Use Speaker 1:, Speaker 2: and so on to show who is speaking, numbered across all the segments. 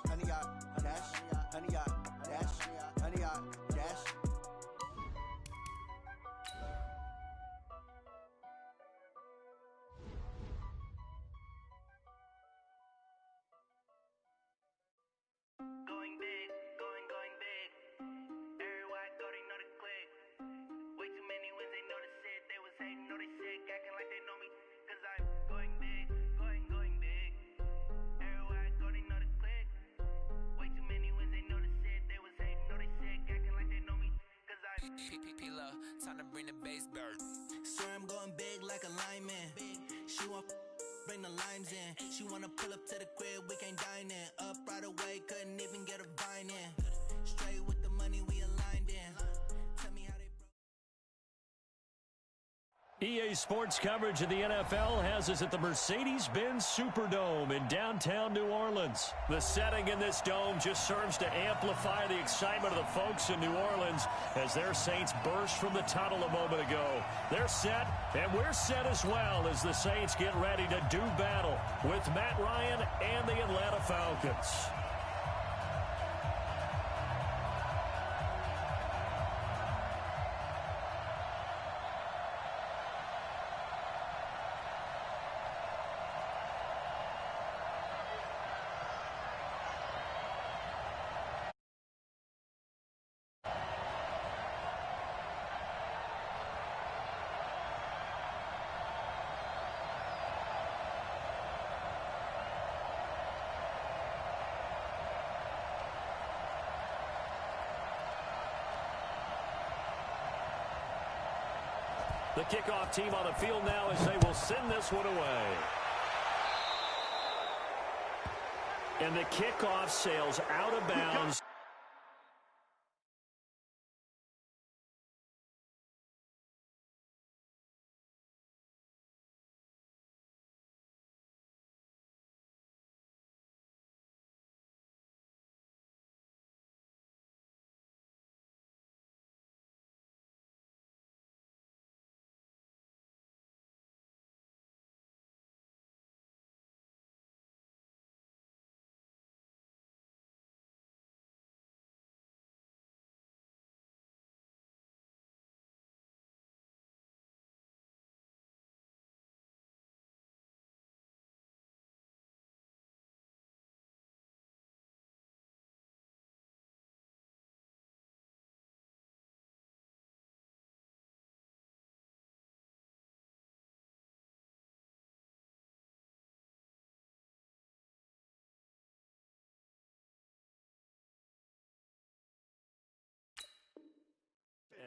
Speaker 1: honey yard, dash, honey yard, dash, honey yard, dash.
Speaker 2: Going big, going big. Everywhere I go, they know the click. Way too many wins, they know the shit. They was hating, know they sick, acting like they know me. Cause I'm going big, going big. Everywhere I go, they know the click. Way too many wins, they know the shit. They was hating, know they sick, acting like they know me. Cause I'm
Speaker 3: P-P-P-Lo, time to bring the bass bird.
Speaker 2: swear I'm going big like a lineman. She want bring the limes in. She wanna pull up to the crib, we can't dine in. Up right away, couldn't even get a vine in. Straight with the money we aligned in. Tell me how they
Speaker 4: EA Sports coverage of the NFL has us at the Mercedes-Benz Superdome in downtown New Orleans. The setting in this dome just serves to amplify the excitement of the folks in New Orleans as their Saints burst from the tunnel a moment ago. They're set, and we're set as well as the Saints get ready to do battle with Matt Ryan and the Atlanta Falcons. The kickoff team on the field now as they will send this one away. And the kickoff sails out of bounds.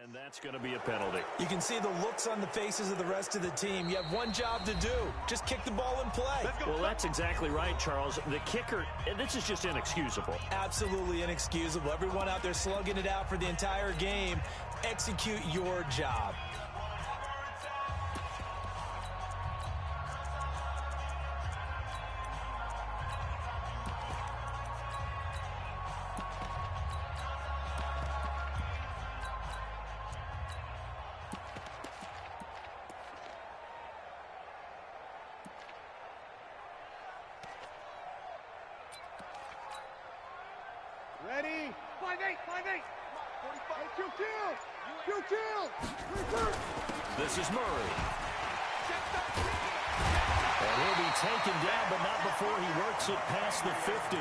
Speaker 4: And that's going to be a penalty.
Speaker 5: You can see the looks on the faces of the rest of the team. You have one job to do. Just kick the ball and play.
Speaker 4: Well, that's exactly right, Charles. The kicker, and this is just inexcusable.
Speaker 5: Absolutely inexcusable. Everyone out there slugging it out for the entire game. Execute your job.
Speaker 6: Ready? 5-8, 5-8. 45. Kill.
Speaker 4: This is Murray. And he'll be taken down, but not before he works it past the 50.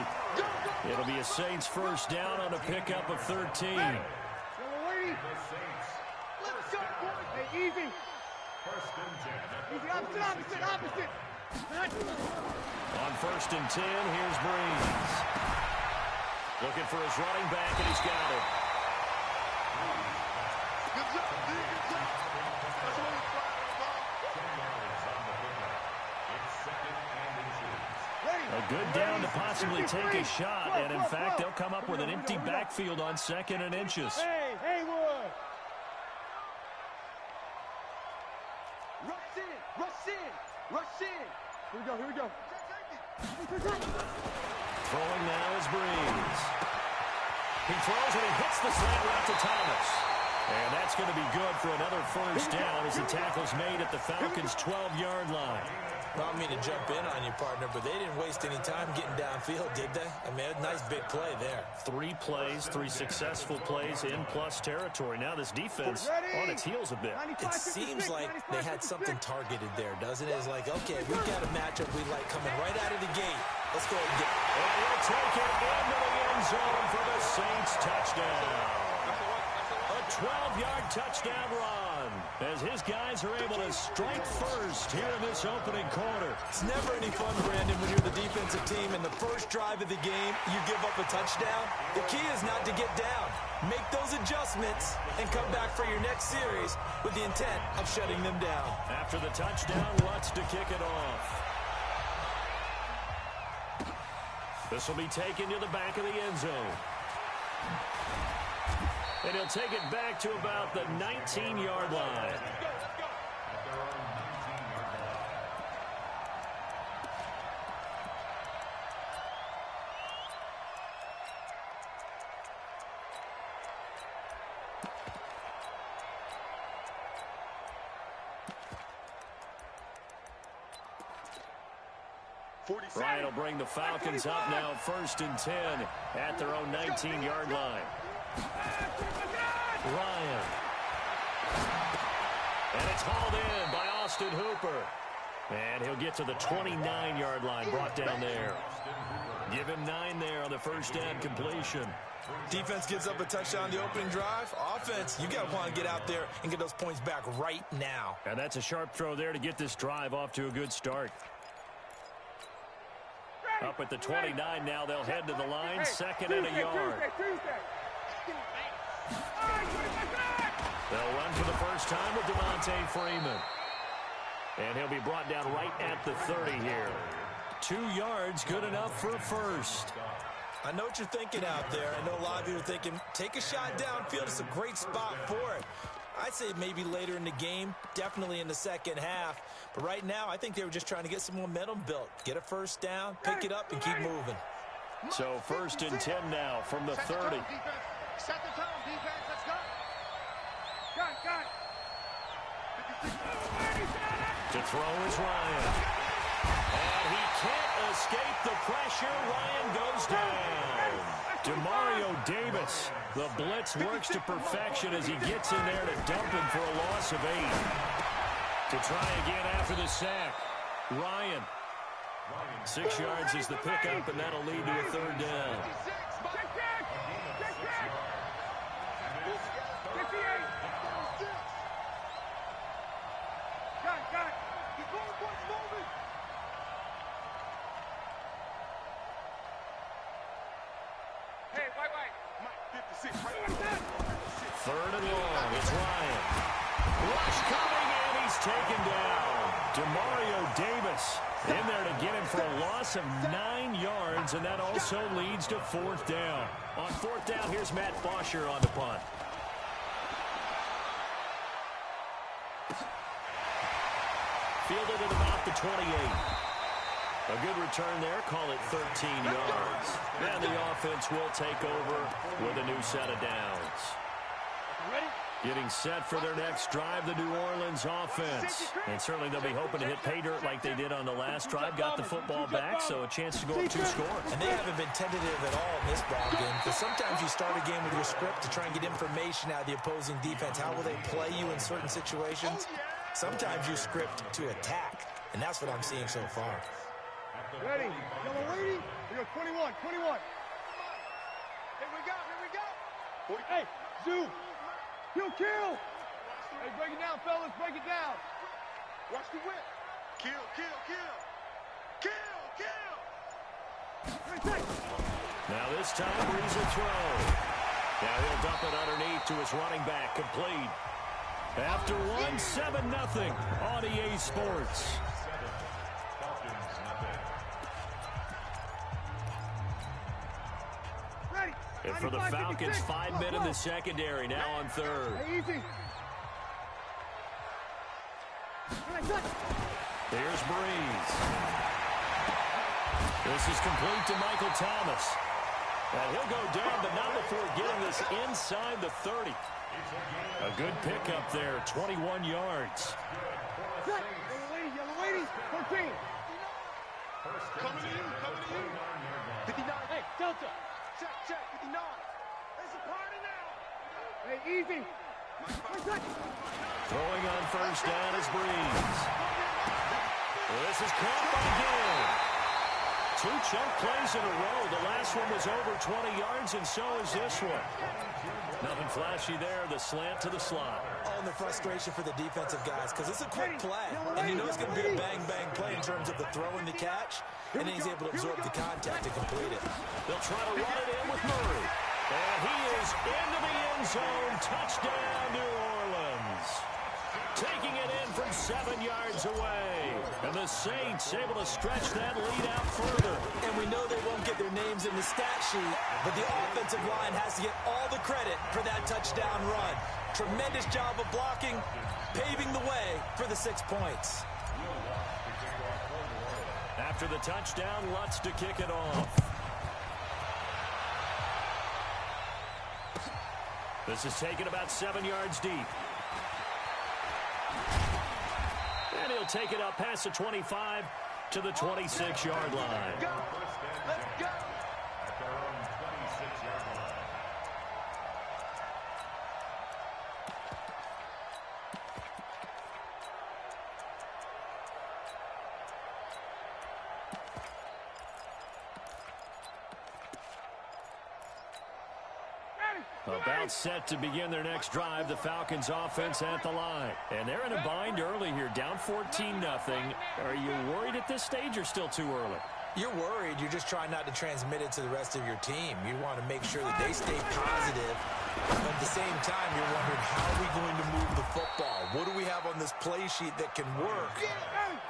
Speaker 4: It'll be a Saints first down on a pickup of 13.
Speaker 6: Let's go, boys. Hey, easy. Easy, opposite.
Speaker 4: On first and 10, here's Breeze. Looking for his running back, and he's got it.
Speaker 6: Good job.
Speaker 4: A good down to possibly take a shot, and in fact, they'll come up with an empty backfield on 2nd and inches.
Speaker 6: Hey, Haywood. Rush in. Here we go.
Speaker 4: Throwing now is Breeze. He throws and he hits the slant route to Thomas. And that's going to be good for another first down as the tackle's made at the Falcons' 12-yard line.
Speaker 5: Well, I don't mean to jump in on you, partner, but they didn't waste any time getting downfield, did they? I mean, a nice big play there.
Speaker 4: 3 plays, 3 successful plays in plus territory. Now this defense on its heels a bit.
Speaker 5: It seems like they had something targeted there, doesn't it? It's like, okay, we've got a matchup we like coming right out of the gate. Let's go and get it.
Speaker 4: And he'll take it into the end zone for the Saints touchdown. A 12-yard touchdown run as his guys are able to strike first here in this opening quarter.
Speaker 5: It's never any fun, Brandon, when you're the defensive team and the first drive of the game, you give up a touchdown. The key is not to get down. Make those adjustments and come back for your next series with the intent of shutting them down.
Speaker 4: After the touchdown, Lutz to kick it off. This will be taken to the back of the end zone. And he'll take it back to about the 19-yard line. Ryan will bring the Falcons up now 1st and 10 at their own 19-yard line. Ryan. And it's hauled in by Austin Hooper. And he'll get to the 29-yard line, brought down there. Give him 9 there on the first down completion.
Speaker 5: Defense gives up a touchdown on the opening drive. Offense, you got to want to get out there and get those points back right now.
Speaker 4: And that's a sharp throw there to get this drive off to a good start. Up at the 29 now, they'll head to the line, 2nd and a yard. They'll run for the first time with Devontae Freeman. And he'll be brought down right at the 30 here. 2 yards, good enough for a first.
Speaker 5: I know what you're thinking out there. I know a lot of you are thinking, take a shot downfield. It's a great spot for it. I'd say maybe later in the game, definitely in the second half. But right now, I think they were just trying to get some momentum built. Get a first down, pick it up, and keep moving.
Speaker 4: So 1st and 10 now from the 30.
Speaker 6: Set the tone, defense. Let's go. Got it.
Speaker 4: To throw is Ryan. And he can't escape the pressure. Ryan goes down. Demario Davis. The blitz works to perfection as he gets in there to dump him for a loss of 8. To try again after the sack. Ryan. 6 yards is the pickup, and that'll lead to a 3rd down. Third and long. It's Ryan. Rush coming, and he's taken down. Demario Davis in there to get him for a loss of 9 yards, and that also leads to 4th down. On 4th down, here's Matt Bosher on the punt. Fielded at about the 28. A good return there, call it 13 yards. And the offense will take over with a new set of downs. Getting set for their next drive, the New Orleans offense. And certainly they'll be hoping to hit pay dirt like they did on the last drive. Got the football back, so a chance to go up 2 scores.
Speaker 5: And they haven't been tentative at all in this ball game, because sometimes you start a game with your script to try and get information out of the opposing defense. How will they play you in certain situations? Sometimes you script to attack, and that's what I'm seeing so far.
Speaker 6: Ready. Yellow lady. We go 21. Here we go. Hey, zoom. Kill. Hey, break it down, fellas. Break it down. Watch the whip. Kill.
Speaker 4: Now this time, Breeze will throw. Now he'll dump it underneath to his running back. Complete. After 7-0 on EA Sports. And for the Falcons, 5 men in the secondary, now on 3rd. Here's Breeze. This is complete to Michael Thomas. And he'll go down, but not before getting this inside the 30. A good pickup there, 21 yards.
Speaker 6: Yellow lady, 14. Coming to you, coming to you. 59. Hey, Delta. Check, check, 59. There's a party now. Hey, easy.
Speaker 4: Throwing on first down is Breeze. This is caught by Gill. 2 chunk plays in a row. The last one was over 20 yards, and so is this one. Nothing flashy there. The slant to the slot.
Speaker 5: Oh, and the frustration for the defensive guys, because it's a quick play. And you know it's going to be a bang-bang play in terms of the throw and the catch. And then he's able to absorb the contact to complete it.
Speaker 4: They'll try to run it in with Murray. And he is into the end zone. Touchdown, New Orleans. Taking it in from 7 yards away. And the Saints able to stretch that lead out further.
Speaker 5: And we know they won't get their names in the stat sheet, but the offensive line has to get all the credit for that touchdown run. Tremendous job of blocking, paving the way for the 6 points.
Speaker 4: After the touchdown, Lutz to kick it off. This is taken about 7 yards deep. And he'll take it up past the 25 to the 26-yard line.
Speaker 6: Go. Let's go.
Speaker 4: About set to begin their next drive, the Falcons offense at the line. And they're in a bind early here, down 14-0. Are you worried at this stage or still too early?
Speaker 5: You're worried. You're just trying not to transmit it to the rest of your team. You want to make sure that they stay positive. But at the same time, you're wondering, how are we going to move the football? What do we have on this play sheet that can work?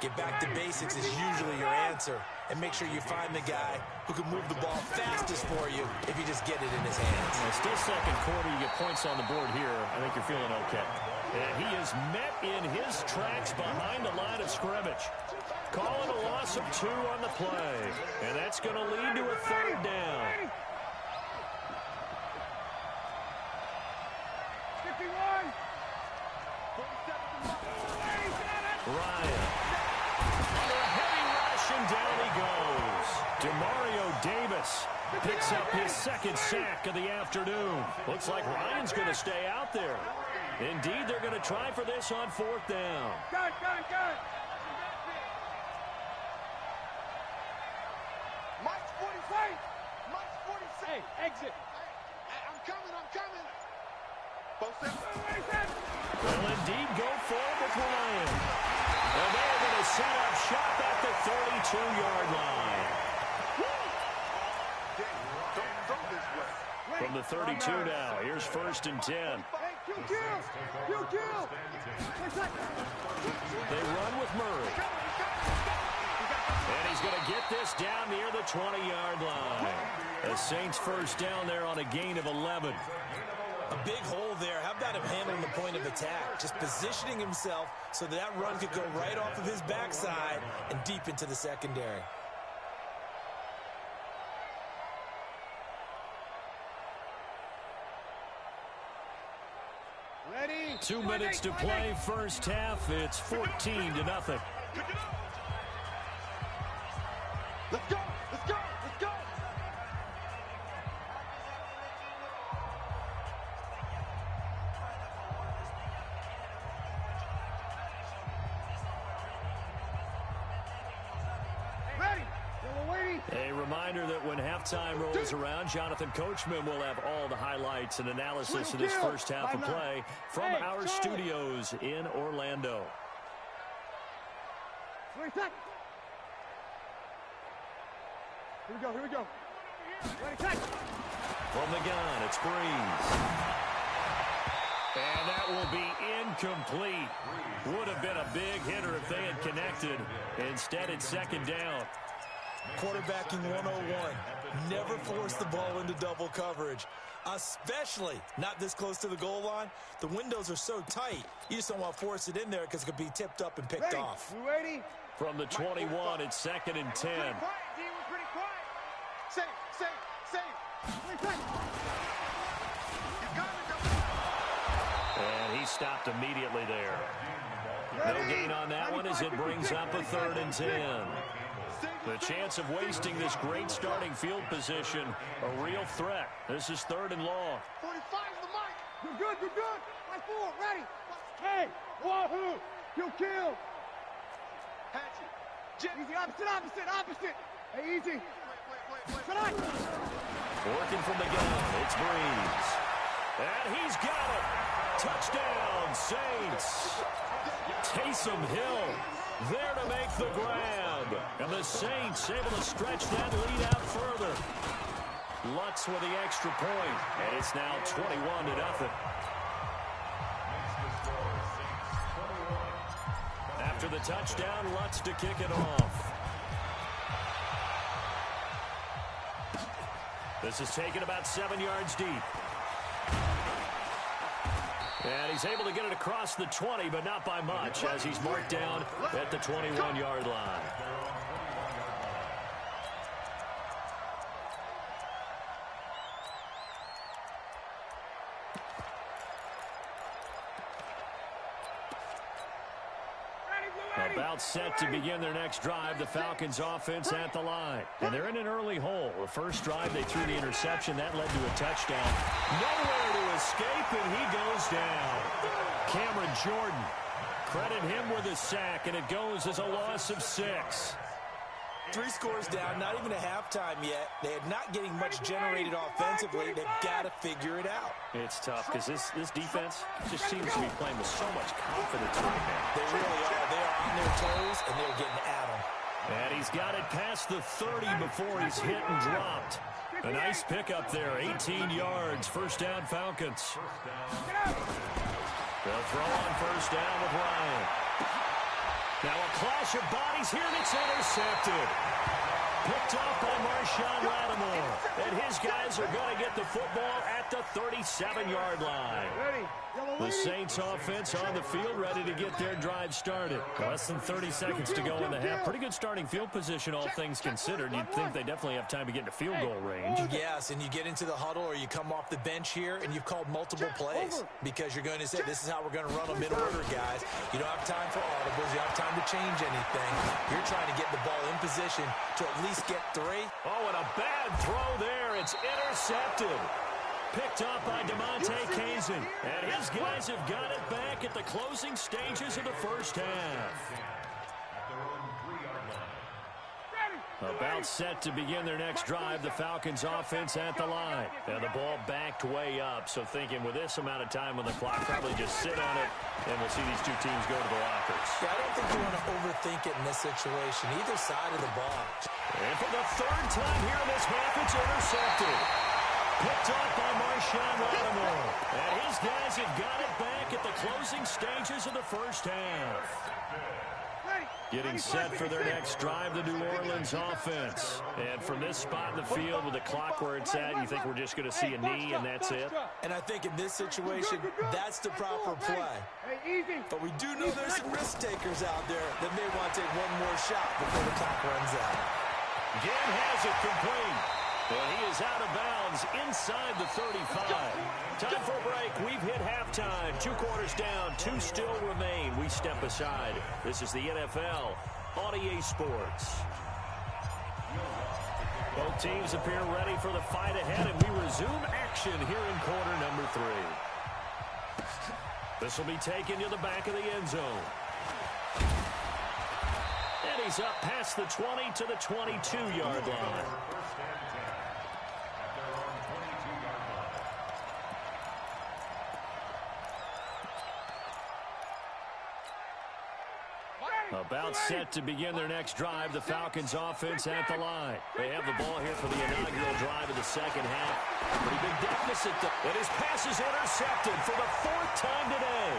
Speaker 5: Get back to basics is usually your answer. And make sure you find the guy who can move the ball fastest for you if you just get it in his hands.
Speaker 4: Still second quarter, you get points on the board here. I think you're feeling okay. And he is met in his tracks behind the line of scrimmage. Calling a loss of 2 on the play. And that's going to lead to a 3rd down.
Speaker 6: 51.
Speaker 4: Ryan. Under a heavy rush, and down he goes. Demario Davis picks up his 2nd sack of the afternoon. Looks like Ryan's going to stay out there. Indeed, they're going to try for this on 4th down.
Speaker 6: Got it. Mike's 46. Mike's 46. Hey, exit. I'm coming. Both sides.
Speaker 4: Will indeed go forward with Ryan. And they're going to set up shop at the 32-yard line. From the 32 now, here's 1st and 10.
Speaker 6: Hey, kill.
Speaker 4: They run with Murray. And he's going to get this down near the 20-yard line. The Saints 1st down there on a gain of 11.
Speaker 5: A big hole there. How about him handling the point of attack? Just positioning himself so that run could go right off of his backside and deep into the secondary.
Speaker 6: Ready?
Speaker 4: 2 minutes to play, first half. It's 14-0.
Speaker 6: Let's go.
Speaker 4: A reminder that when halftime rolls around, Jonathan Coachman will have all the highlights and analysis of this first half of play from our studios in Orlando.
Speaker 6: Here we go. Ready, catch.
Speaker 4: From the gun, it's Breeze. And that will be incomplete. Would have been a big hitter if they had connected. Instead, it's 2nd down.
Speaker 5: Quarterbacking 101. Never force the ball into double coverage, especially not this close to the goal line. The windows are so tight, you just don't want to force it in there because it could be tipped up and picked off.
Speaker 6: You ready?
Speaker 4: From the 21, it's 2nd and 10.
Speaker 6: Pretty quiet. Safe.
Speaker 4: And he stopped immediately there. No gain on that one as it brings up a 3rd and 10. The chance of wasting this great starting field position, a real threat. This is 3rd and long.
Speaker 6: 45 is the mic. You're good, you're good. Right forward, ready. Hey, wahoo, kill. Patch it. Easy, opposite. Hey, easy. Tonight.
Speaker 4: Working from the gun, it's Breeze. And he's got it. Touchdown, Saints. Taysom Hill there to make the grab. And the Saints able to stretch that lead out further. Lutz with the extra point, and it's now 21-0. After the touchdown, Lutz to kick it off. This is taken about 7 yards deep. And he's able to get it across the 20, but not by much, as he's marked down at the 21-yard line. About set to begin their next drive, the Falcons offense at the line. And they're in an early hole. The first drive, they threw the interception. That led to a touchdown. Nowhere to escape, and he goes down. Cameron Jordan, credit him with a sack, and it goes as a loss of 6.
Speaker 5: 3 scores down, not even a halftime yet. They are not getting much generated offensively. They've got to figure it out.
Speaker 4: It's tough because this defense just seems to be playing with so much confidence right now.
Speaker 5: They really are. They are on their toes, and they're getting at them.
Speaker 4: And he's got it past the 30 before he's hit and dropped. A nice pickup there, 18 yards, first down Falcons. They'll throw on first down with Ryan. Now a clash of bodies here, and it's intercepted. Picked off by Marshawn Lattimore. And his guys are going to get the football at the 37-yard line. The Saints offense on the field, ready to get their drive started. Less than 30 seconds to go in the half. Pretty good starting field position, all things considered. You'd think they definitely have time to get into field goal range.
Speaker 5: Yes, and you get into the huddle or you come off the bench here and you've called multiple plays because you're going to say, this is how we're going to run them in order, guys. You don't have time for audibles. You don't have time to change anything. You're trying to get the ball in position to at least get 3.
Speaker 4: Oh, and a bad throw there. It's intercepted. Picked up by DeMonte Kazin. And his guys have got it back at the closing stages of the first half. About set to begin their next drive, the Falcons offense at the line. And the ball backed way up, so thinking with this amount of time on the clock, probably just sit on it, and we'll see these two teams go to the lockers.
Speaker 5: Yeah, I don't think you want to overthink it in this situation, either side of the ball.
Speaker 4: And for the 3rd time here in this half, it's intercepted. Picked off by Marshawn Lattimore. And his guys have got it back at the closing stages of the first half. Getting set for their next drive, the New Orleans offense. And from this spot in the field with the clock where it's at, you think we're just going to see a knee and that's it?
Speaker 5: And I think in this situation, that's the proper play. But we do know there's some risk takers out there that may want to take one more shot before the clock runs out.
Speaker 4: Gann has it complete. And he is out of bounds inside the 35. Time for a break. We've hit halftime. 2 quarters down. 2 still remain. We step aside. This is the NFL on EA Sports. Both teams appear ready for the fight ahead, and we resume action here in quarter number 3. This will be taken to the back of the end zone. And he's up past the 20 to the 22-yard line. About set to begin their next drive, the Falcons offense at the line. They have the ball here for the inaugural drive of the second half. Pretty big deficit, and his pass is intercepted for the 4th time today.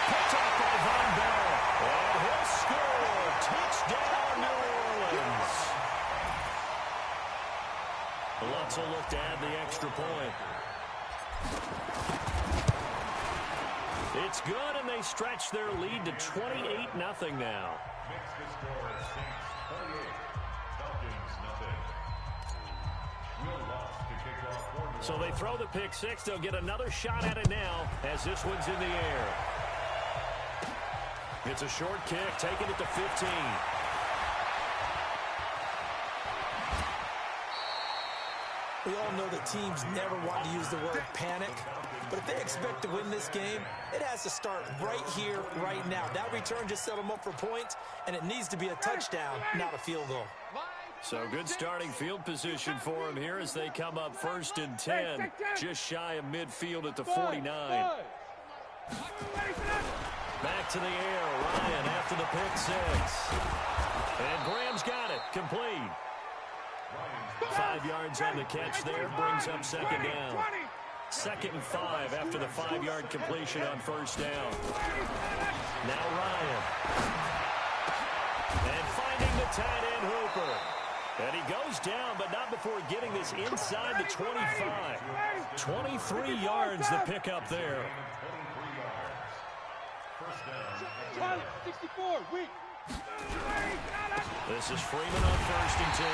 Speaker 4: Picked off by Von Bell, and he'll score. Touchdown, New Orleans. Lutz will look to add the extra point. It's good, and they stretch their lead to 28-0 now. So they throw the pick 6. They'll get another shot at it now as this one's in the air. It's a short kick, taking it to 15.
Speaker 5: We all know that teams never want to use the word panic, but if they expect to win this game, it has to start right here, right now. That return just set them up for points, and it needs to be a touchdown, not a field goal.
Speaker 4: So good starting field position for them here as they come up 1st and 10, just shy of midfield at the 49. Back to the air, Ryan after the pick 6. And Graham's got it, complete. 5 yards on the catch there, brings up 2nd down. 2nd and 5 after the 5-yard completion on 1st down. Now Ryan. And finding the tight end Hooper. And he goes down, but not before getting this inside the 25. 23 yards the pickup there.
Speaker 6: 64, weak.
Speaker 4: This is Freeman on 1st and 10.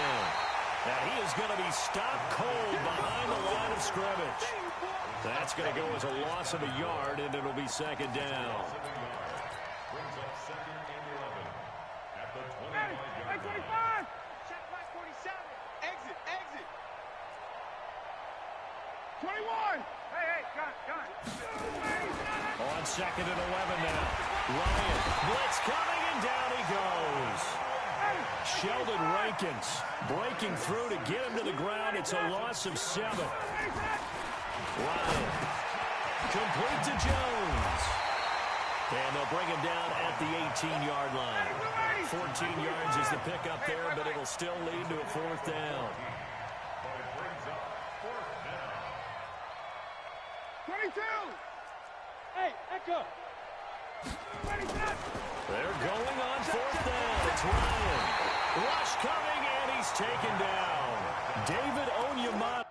Speaker 4: And he is going to be stopped cold behind the line of scrimmage. That's going to go as a loss of a yard, and it'll be 2nd down.
Speaker 6: 25. Check by 47. Exit. 21. Hey, gun.
Speaker 4: On 2nd and 11 now. Ryan, blitz coming, and down he goes. Sheldon Rankins breaking through to get him to the ground. It's a loss of 7. Ryan, complete to Jones. And they'll bring him down at the 18-yard line. 14 yards is the pickup there, but it'll still lead to a 4th down.
Speaker 6: 22. Hey, Echo.
Speaker 4: They're going on 4th down. It's Ryan. Rush coming, and he's taken down. David Onyemata.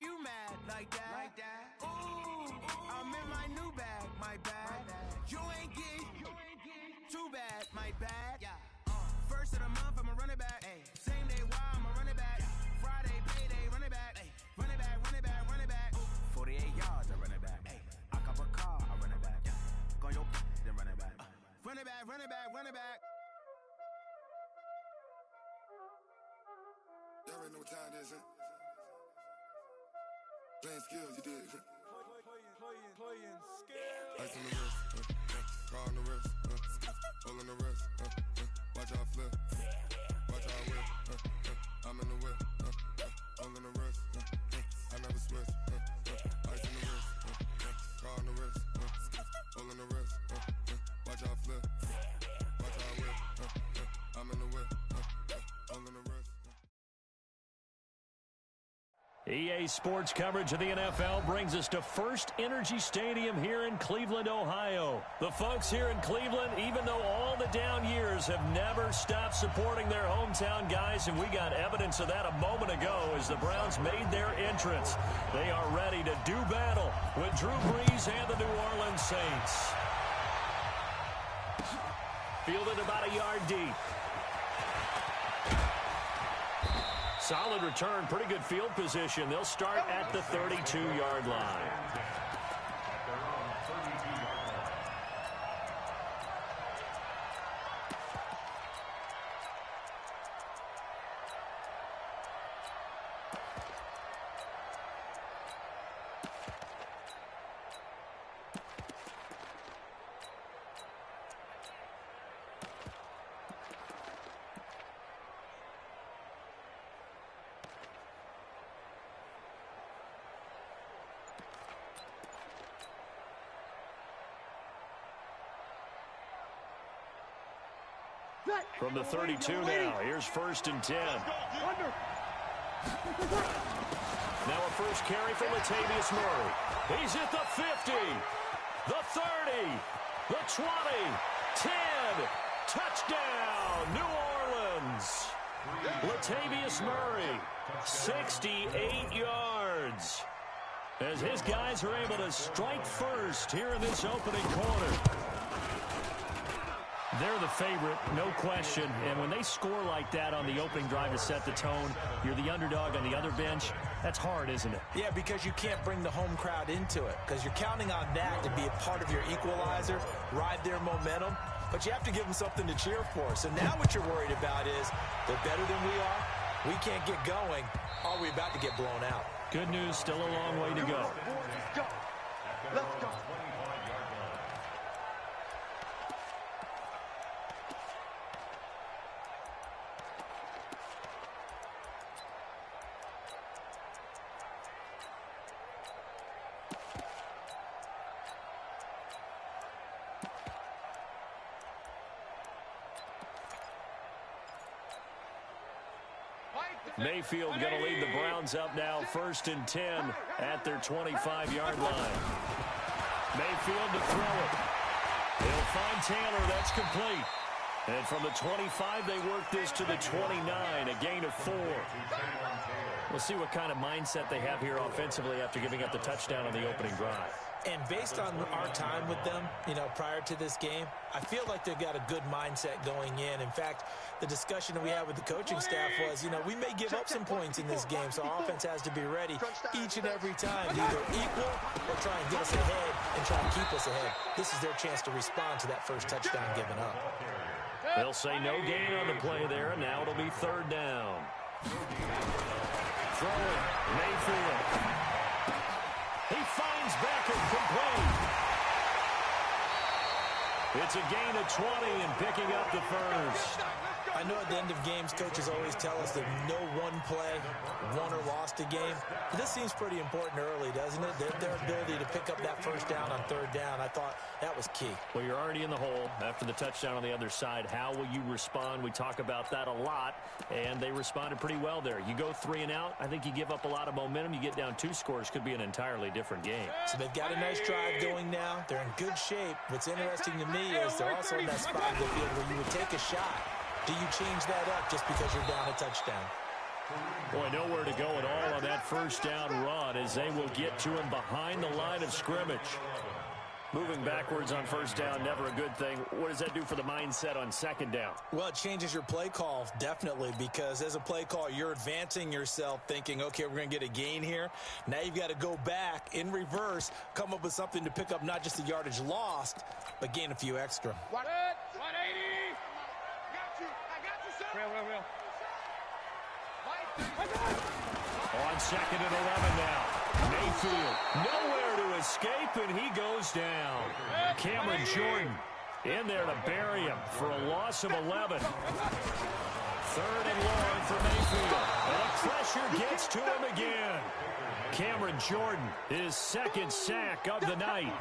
Speaker 2: You mad like that? Ooh, I'm in my new bag, my bad. You ain't get too bad, my bad. First of the month, I'ma run it back. Same day, why I'ma run it back. Friday, payday, run it back. Run it back, run it back, run it back. 48 yards, I run it back. I cop a car, I run it back. Go your then run it back. Run it back, run it back, run it back.
Speaker 7: Y'all already know what time it is, huh? Playing skills, you did.
Speaker 5: Playing skills.
Speaker 7: Ice on the wrist, car on the wrist, hole in the wrist, watch out flip, watch out whip, I'm in the whip, hole in the wrist, I never switch, ice on the wrist, car on the wrist, hole in the wrist, watch out flip, watch out whip, I'm in the whip, hole in the wrist.
Speaker 4: EA Sports coverage of the NFL brings us to First Energy Stadium here in Cleveland, Ohio. The folks here in Cleveland, even though all the down years, have never stopped supporting their hometown guys, and we got evidence of that a moment ago as the Browns made their entrance. They are ready to do battle with Drew Brees and the New Orleans Saints. Fielded about a yard deep. Solid return, pretty good field position. They'll start at the 32-yard line. From the 32 now, here's 1st and 10. Now a first carry for Latavius Murray. He's at the 50, the 30, the 20, 10. Touchdown, New Orleans. Latavius Murray, 68 yards. As his guys are able to strike first here in this opening quarter. They're the favorite, no question. And when they score like that on the opening drive to set the tone, you're the underdog on the other bench. That's hard, isn't it?
Speaker 5: Yeah, because you can't bring the home crowd into it. Because you're counting on that to be a part of your equalizer, ride their momentum. But you have to give them something to cheer for. So now what you're worried about is they're better than we are. We can't get going. Are we about to get blown out?
Speaker 4: Good news, still a long way to go.
Speaker 6: Let's go.
Speaker 4: Mayfield going to lead the Browns up now, 1st and 10 at their 25-yard line. Mayfield to throw it. He'll find Taylor. That's complete. And from the 25, they work this to the 29, a gain of 4. We'll see what kind of mindset they have here offensively after giving up the touchdown on the opening drive.
Speaker 5: And based on our time with them, prior to this game, I feel like they've got a good mindset going in. In fact, the discussion that we had with the coaching staff was, we may give up some points in this game, so our offense has to be ready each and every time to either equal or try and get us ahead and try and keep us ahead. This is their chance to respond to that first touchdown given up.
Speaker 4: They'll say no gain on the play there, and now it'll be 3rd down. Throwing, Mayfield. He finds Beckett complete. It's a gain of 20 and picking up the first.
Speaker 5: I know at the end of games, coaches always tell us that no one play won or lost a game. But this seems pretty important early, doesn't it? Their ability to pick up that first down on 3rd down, I thought that was key.
Speaker 4: Well, you're already in the hole after the touchdown on the other side. How will you respond? We talk about that a lot, and they responded pretty well there. You go 3 and out, I think you give up a lot of momentum. You get down 2 scores, could be an entirely different game.
Speaker 5: So they've got a nice drive going now. They're in good shape. What's interesting to me is they're also in that spot of the field where you would take a shot. Do you change that up just because you're down a touchdown?
Speaker 4: Boy, nowhere to go at all on that first down run as they will get to him behind the line of scrimmage. Moving backwards on first down, never a good thing. What does that do for the mindset on second down?
Speaker 5: Well, it changes your play call, definitely, because as a play call, you're advancing yourself thinking, okay, we're going to get a gain here. Now you've got to go back in reverse, come up with something to pick up not just the yardage lost, but gain a few extra.
Speaker 6: 180. Got you. I got you, sir. Real.
Speaker 4: On second and 11 now. Mayfield nowhere to escape, and he goes down. Cameron Jordan in there to bury him for a loss of 11. Third and long for Mayfield. And the pressure gets to him again. Cameron Jordan, his second sack of the night.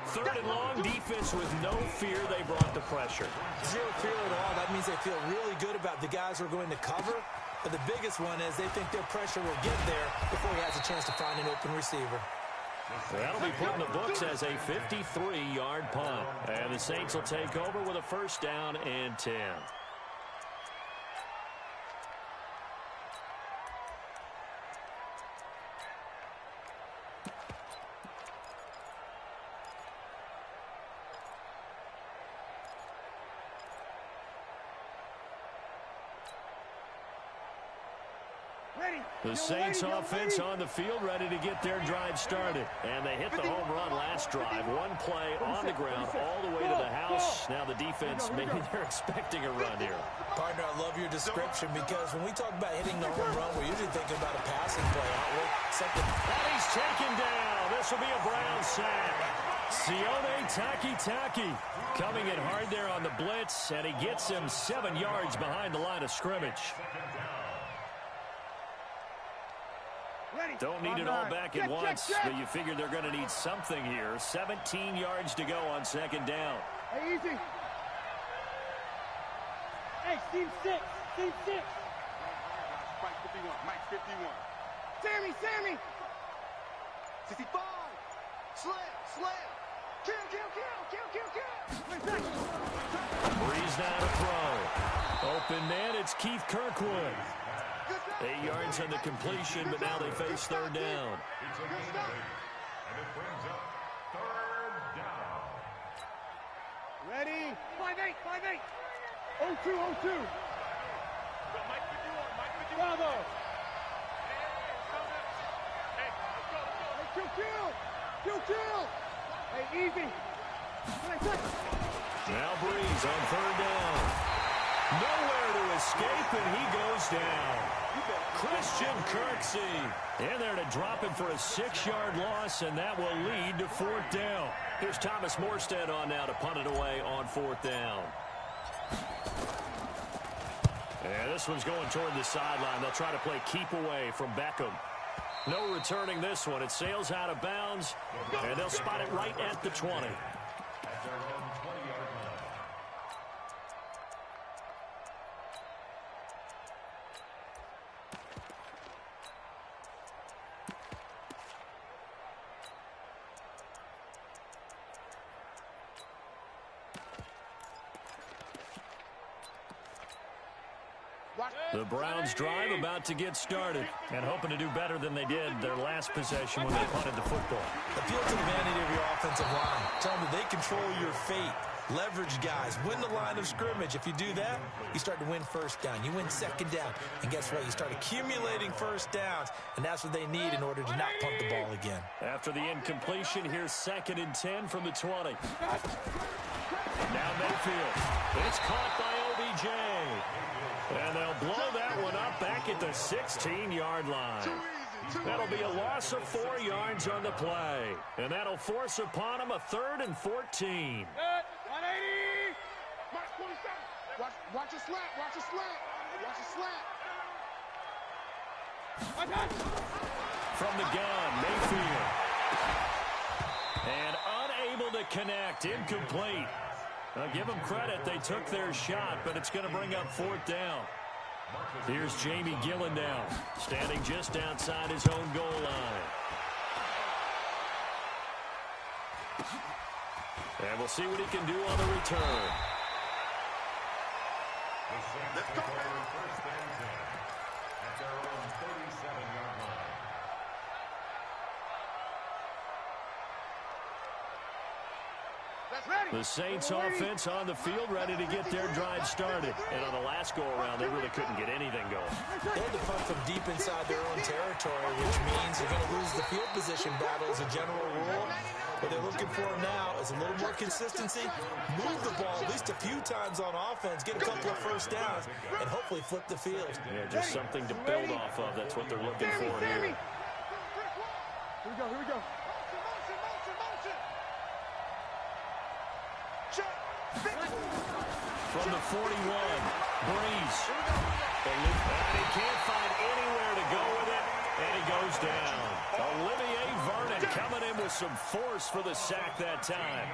Speaker 4: Third and long, defense with no fear. They brought the pressure.
Speaker 5: Zero fear at all. That means they feel really good about the guys who are going to cover. But the biggest one is they think their pressure will get there before he has a chance to find an open receiver.
Speaker 4: That'll be put in the books as a 53-yard punt. And the Saints will take over with a first down and 10. The Saints offense on the field, ready to get their drive started. And they hit the home run last drive. One play on the ground all the way to the house. Now the defense, maybe they're expecting a run here.
Speaker 5: Partner, I love your description because when we talk about hitting the home run, we're usually thinking about a passing play, aren't we? Something.
Speaker 4: And he's taken down. This will be a Brown sack. Sione Takitaki coming in hard there on the blitz, and he gets him 7 yards behind the line of scrimmage. Don't need it all back at once, but you figure they're going to need something here. 17 yards to go on second down.
Speaker 6: Hey, easy. Hey, team 6. Team 6. Mike 51. Mike 51. Sammy. 65. Slam. Kill.
Speaker 4: Breeze now to throw. Open man, it's Keith Kirkwood. 8 yards on the completion, but now they face third down.
Speaker 6: Ready? 5-8. 0-2. Bravo. Hey, kill. Hey, easy.
Speaker 4: Now Breeze on third down. Nowhere to escape, and he goes down. Christian Kirksey in there to drop him for a 6-yard loss, and that will lead to fourth down. Here's Thomas Morstead on now to punt it away on fourth down. And this one's going toward the sideline. They'll try to play keep away from Beckham. No returning this one. It sails out of bounds, and they'll spot it right at the 20. The Browns drive about to get started and hoping to do better than they did their last possession when they punted the football.
Speaker 5: Appeal to the vanity of your offensive line. Tell them that they control your fate. Leverage guys. Win the line of scrimmage. If you do that, you start to win first down. You win second down. And guess what? You start accumulating first downs. And that's what they need in order to not punt the ball again.
Speaker 4: After the incompletion, here's 2nd and 10 from the 20. Now Mayfield. It's caught by OBJ. And they'll blow that one up back at the 16-yard line. That'll be a loss of 4 yards on the play. And that'll force upon them a 3rd and 14.
Speaker 6: 180. Mark 27. Watch a slant.
Speaker 4: From the gun, Mayfield. And unable to connect. Incomplete. I'll give them credit. They took their shot, but it's going to bring up fourth down. Here's Jamie Gillen now, standing just outside his own goal line. And we'll see what he can do on the return.
Speaker 6: Let's go,
Speaker 4: The Saints offense on the field, ready to get their drive started. And on the last go-around, they really couldn't get anything going.
Speaker 5: They had to punt from deep inside their own territory, which means they're going to lose the field position battle as a general rule. What they're looking for now is a little more consistency, move the ball at least a few times on offense, get a couple of first downs, and hopefully flip the field.
Speaker 4: Yeah, just something to build off of. That's what they're looking for here.
Speaker 6: Here we go, here we go.
Speaker 4: From the 41, Breeze. And he can't find anywhere to go with it, and he goes down. Olivier Vernon coming in with some force for the sack that time.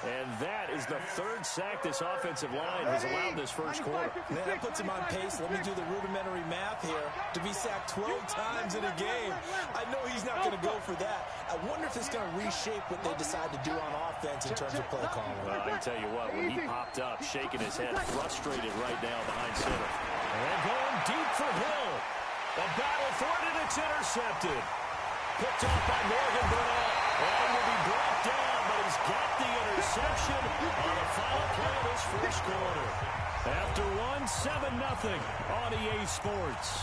Speaker 4: And that is the third sack this offensive line has allowed this first quarter.
Speaker 5: Man, that puts him on pace. Let me do the rudimentary math here. To be sacked 12 times in a game, I know he's not going to go for that. I wonder if it's going to reshape what they decide to do on offense in terms of play calling.
Speaker 4: Well, I can tell you what, when he popped up, shaking his head, frustrated right now behind center. And going deep for Hill. The battle for it, and it's intercepted. Picked off by Morgan Burnett. And will be brought down, but he's got the interception on the final play of this first quarter. After 1-7-0 on EA Sports.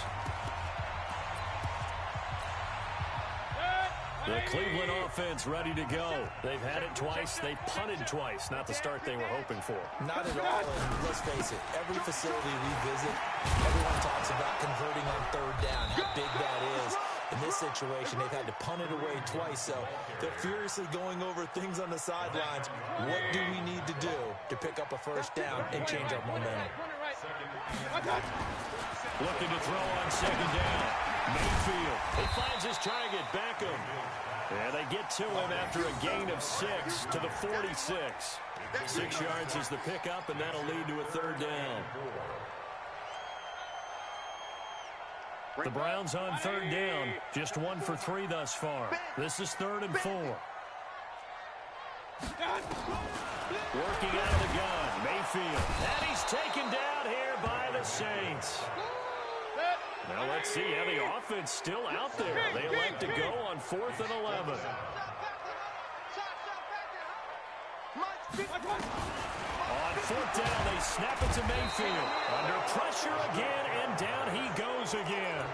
Speaker 4: The Cleveland offense ready to go. They've had it twice. They punted twice. Not the start they were hoping for.
Speaker 5: Not at all. And let's face it, every facility we visit, everyone talks about converting on third down, how big that is. In this situation, they've had to punt it away twice, so they're furiously going over things on the sidelines. What do we need to do to pick up a first down and change our momentum?
Speaker 4: Looking to throw on second down. Mayfield. He finds his target, Beckham. And they get to him after a gain of 6 to the 46. 6 yards is the pickup, and that'll lead to a third down. The Browns on third down, just 1 for 3 thus far. This is 3rd and 4. Working out of the gun, Mayfield. And he's taken down here by the Saints. Now let's see how the offense still out there. They elect to go on 4th and 11. On 4th down, they snap it to Mayfield. Under pressure again, and down he goes again.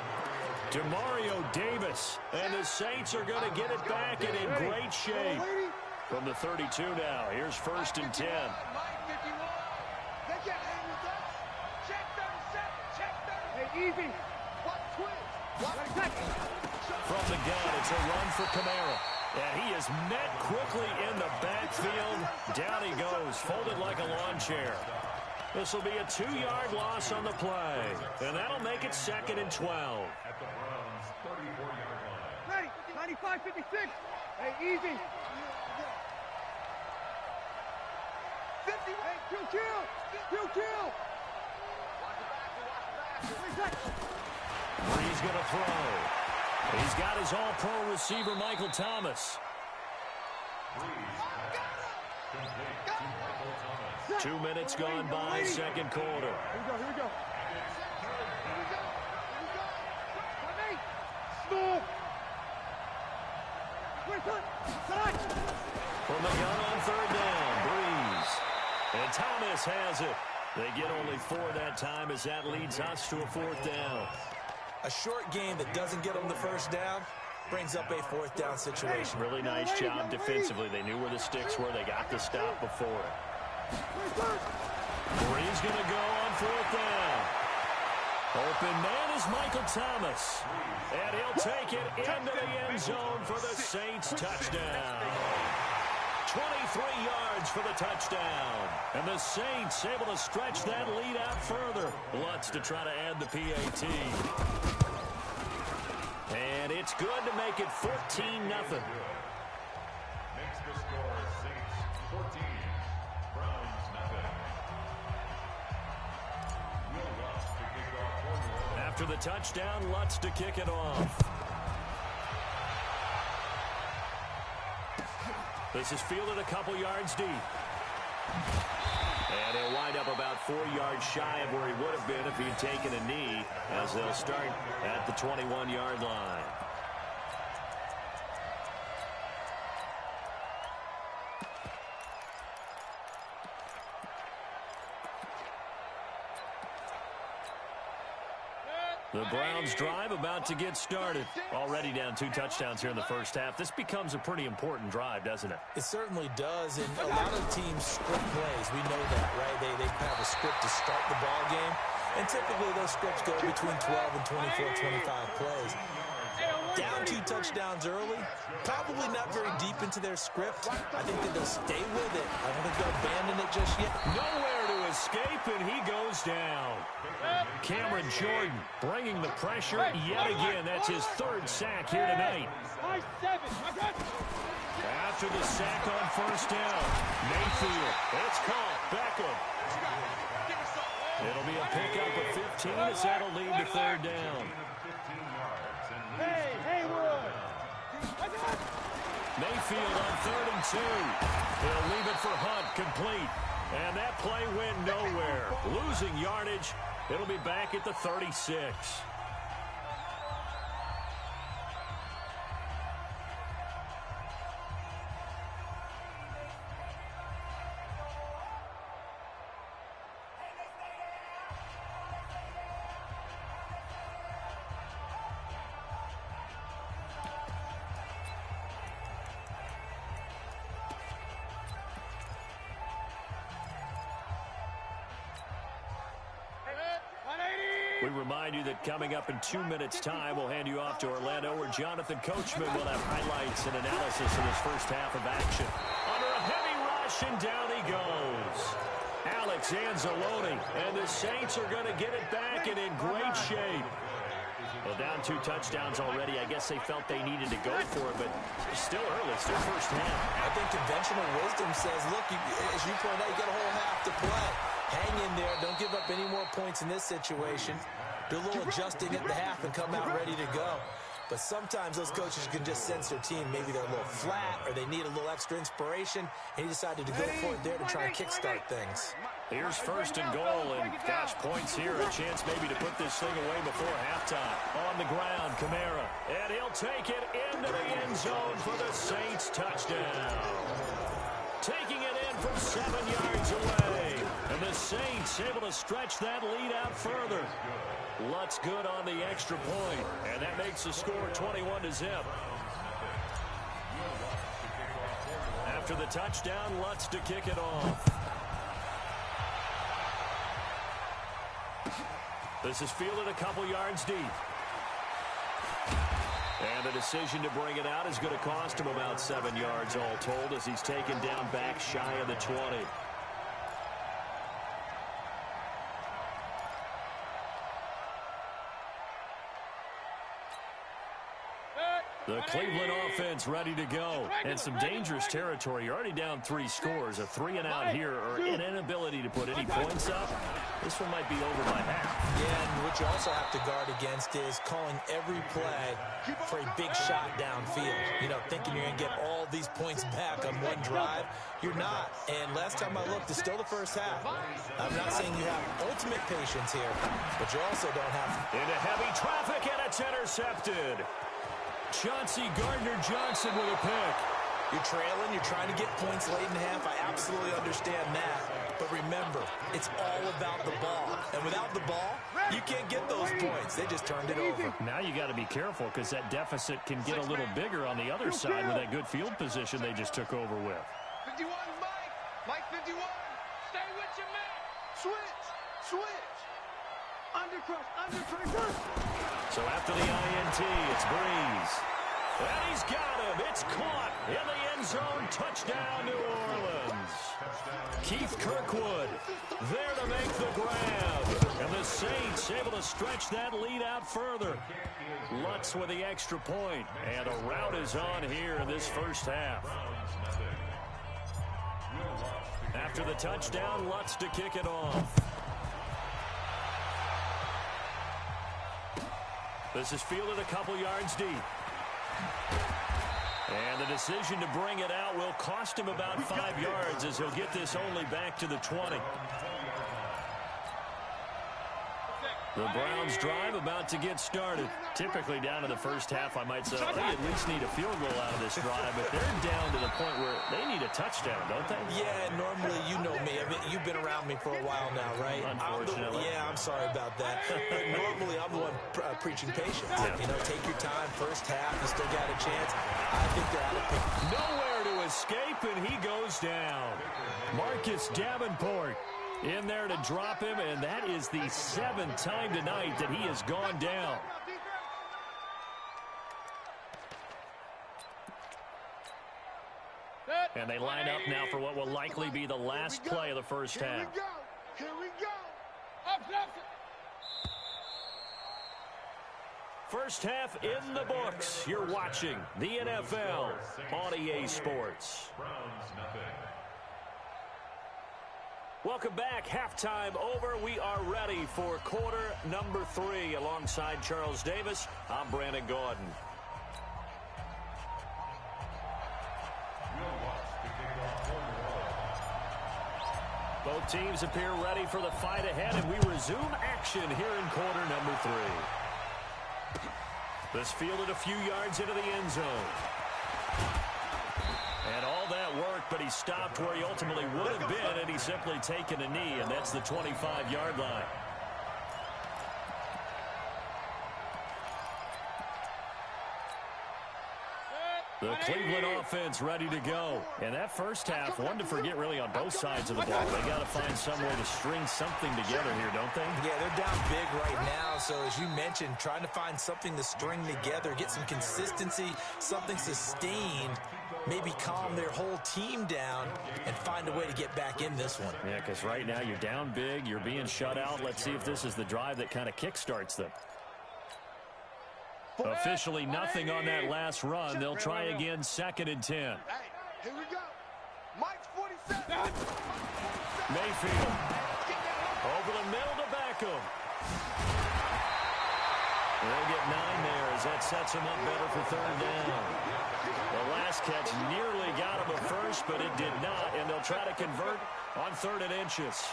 Speaker 4: DeMario Davis, and the Saints are going to get it back and in great shape. From the 32 now, here's 1st and 10.
Speaker 6: Hey, easy.
Speaker 4: From the gun, it's a run for Kamara. And he is met quickly in the backfield. Down he goes, folded like a lawn chair. This will be a 2-yard loss on the play. And that'll make it 2nd and 12.
Speaker 6: Ready, 95-56. Hey, easy. 50. Hey, kill.
Speaker 4: He's going to throw. He's got his all-pro receiver, Michael Thomas. 2 minutes gone by, second quarter.
Speaker 6: Here we go. Small.
Speaker 4: From the gun on third down, Breeze. And Thomas has it. They get only 4 that time as that leads us to a 4th down.
Speaker 5: A short game that doesn't get them the first down brings up a 4th down situation.
Speaker 4: Really nice job defensively. They knew where the sticks were. They got the stop before it. Breeze going to go on 4th down. Open man is Michael Thomas. And he'll take it into the end zone for the Saints touchdown. 23 yards for the touchdown. And the Saints able to stretch that lead out further. Lutz to try to add the PAT. And it's good to make it 14-0.
Speaker 8: Makes the score Saints 14, Browns nothing. Will Lutz to kick off for the
Speaker 4: After the touchdown, Lutz to kick it off. This is fielded a couple yards deep. And he'll wind up about 4 yards shy of where he would have been if he'd taken a knee, as they'll start at the 21-yard line. The Browns drive about to get started. Already down 2 touchdowns here in the first half. This becomes a pretty important drive, doesn't it?
Speaker 5: It certainly does, and a lot of teams script plays. We know that, right? They have a script to start the ball game, and typically those scripts go between 12 and 24, 25 plays. Down 2 touchdowns early, probably not very deep into their script. I think that they'll stay with it. I don't think they'll abandon it just yet.
Speaker 4: Nowhere to escape, and he goes down. Cameron Jordan bringing the pressure yet again. That's his 3rd sack here tonight. After the sack on first down, Mayfield, it's caught. Beckham. It'll be a pickup of 15 as that'll lead to 3rd down. Mayfield on 3rd and 2. He'll leave it for Hunt, complete. And that play went nowhere. Losing yardage. It'll be back at the 36. We remind you that coming up in 2 minutes' time, we'll hand you off to Orlando, where Jonathan Coachman will have highlights and analysis of this first half of action. Under a heavy rush, and down he goes. Alex Anzalone, and the Saints are going to get it back and in great shape. Well, down 2 touchdowns already. I guess they felt they needed to go for it, but still early, still first half.
Speaker 5: I think conventional wisdom says, look, as you pointed out, you got a whole half to play. Hang in there. Don't give up any more points in this situation. Do a little adjusting at the half and come out ready to go. But sometimes those coaches can just sense their team. Maybe they're a little flat or they need a little extra inspiration. And he decided to go for it there to try and kickstart things.
Speaker 4: Here's 1st and goal, and gosh, points here. A chance maybe to put this thing away before halftime. On the ground, Kamara. And he'll take it into the end zone for the Saints touchdown. Taking it in from 7 yards away. And the Saints able to stretch that lead out further. Lutz good on the extra point, and that makes the score 21-0. After the touchdown, Lutz to kick it off. This is fielded a couple yards deep. And the decision to bring it out is going to cost him about 7 yards all told, as he's taken down back shy of the 20. The Cleveland offense ready to go. And some dangerous territory. You're already down 3 scores. A 3-and-out here, or an inability to put any points up. This one might be over by half.
Speaker 5: Yeah, and what you also have to guard against is calling every play for a big shot downfield. You know, thinking you're going to get all these points back on one drive. You're not. And last time I looked, it's still the first half. I'm not saying you have ultimate patience here, but you also don't have...
Speaker 4: Into heavy traffic, and it's intercepted. Chauncey Gardner-Johnson with a pick.
Speaker 5: You're trailing. You're trying to get points late in the half. I absolutely understand that. But remember, it's all about the ball. And without the ball, you can't get those points. They just turned it over.
Speaker 4: Now you got to be careful, because that deficit can get a little bigger on the other side with that good field position they just took over with.
Speaker 6: 51, Mike. Mike 51. Stay with your man. Switch. Switch. Undercrush.
Speaker 4: So after the INT, it's Breeze. And he's got him. It's caught in the end zone. Touchdown, New Orleans. Keith Kirkwood there to make the grab. And the Saints able to stretch that lead out further. Lutz with the extra point. And a rout is on here in this first half. After the touchdown, Lutz to kick it off. This is fielded a couple yards deep. And the decision to bring it out will cost him about 5 yards, as he'll get this only back to the 20. The Browns drive about to get started. Typically down to the first half, I might say, they at least need a field goal out of this drive, but they're down to the point where they need a touchdown, don't they?
Speaker 5: Yeah, normally, you know me. I mean, you've been around me for a while now, right?
Speaker 4: Unfortunately.
Speaker 5: I'm sorry about that. But normally, I'm the one preaching patience.
Speaker 4: Yeah.
Speaker 5: You know, take your time. First half, you still got a chance. I think they're out of pick.
Speaker 4: Nowhere to escape, and he goes down. Marcus Davenport in there to drop him, and that is the 7th time tonight that he has gone down. And they line up now for what will likely be the last play of the first half.
Speaker 6: Here we go. Up.
Speaker 4: First half in the books. You're watching the NFL on EA Sports.
Speaker 8: Browns nothing.
Speaker 4: Welcome back. Halftime over. We are ready for quarter number 3. Alongside Charles Davis, I'm Brandon Gordon. Both teams appear ready for the fight ahead, and we resume action here in quarter number 3. This fielded a few yards into the end zone. And all that work, but he stopped where he ultimately would have been had he simply taken a knee, and that's the 25-yard line. The Cleveland offense ready to go. And that first half, one to forget really on both sides of the ball. They got to find some way to string something together here, don't they?
Speaker 5: Yeah, they're down big right now. So as you mentioned, trying to find something to string together, get some consistency, something sustained, maybe calm their whole team down and find a way to get back in this one.
Speaker 4: Yeah, because right now you're down big, you're being shut out. Let's see if this is the drive that kind of kickstarts them. Officially nothing on that last run. They'll try again, 2nd and 10.
Speaker 6: Hey, here we go. Mike's 47.
Speaker 4: Mayfield over the middle to Beckham. They'll get 9 there as that sets him up better for 3rd down. The last catch nearly got him a first, but it did not, and they'll try to convert on 3rd and inches.